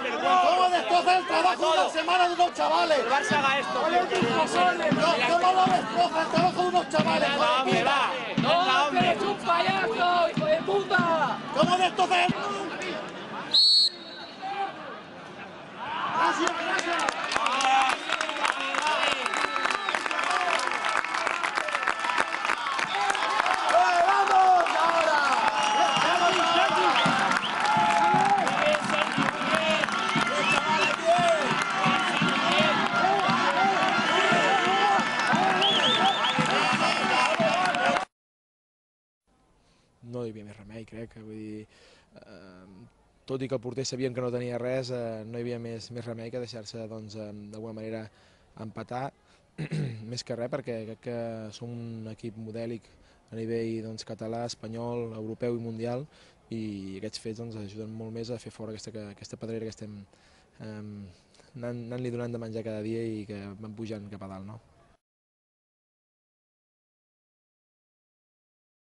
¿Cómo destroza el trabajo de una semana de unos chavales? El Barça haga esto. ¿Cómo lo destroza el trabajo de unos chavales? Venga, hombre, va. Venga, hombre. ¡Es un payaso, hijo de puta! ¿Cómo destroza el... Gracias, gracias. No hi havia més remei, crec. Vull dir, tot i que el porter sabien que no tenia res, no hi havia més remei que deixar-se d'alguna manera empatar, més que res perquè crec que som un equip modèlic a nivell català, espanyol, europeu i mundial, i aquests fets ajuden molt més a fer fora aquesta pedrera que estem anant-li donant de menjar cada dia i que van pujant cap a dalt.